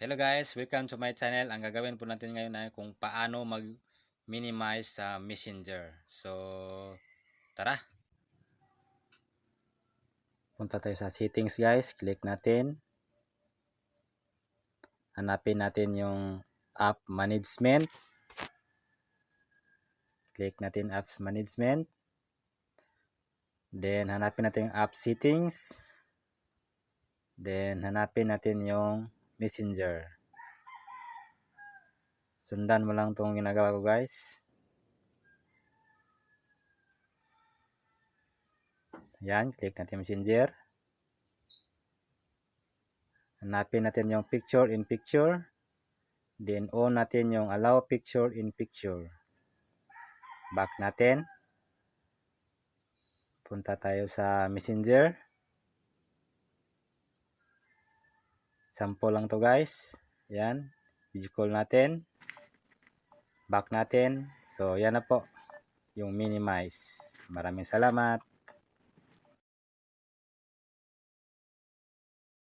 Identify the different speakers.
Speaker 1: Hello guys, welcome to my channel. Ang gagawin po natin ngayon ay kung paano mag-minimize sa Messenger. So, tara. Punta tayo sa settings guys. Click natin. Hanapin natin yung app management. Click natin apps management. Then, hanapin natin yung app settings. Then, hanapin natin yung Messenger. Sundan mo lang itong ginagawa ko guys. Yan, click natin Messenger. Hanapin natin yung picture in picture. Then on natin yung allow picture in picture. Back natin. Punta tayo sa Messenger. Sample lang to guys. Yan. Video call natin. Back natin. So yan na po yung minimize. Maraming salamat.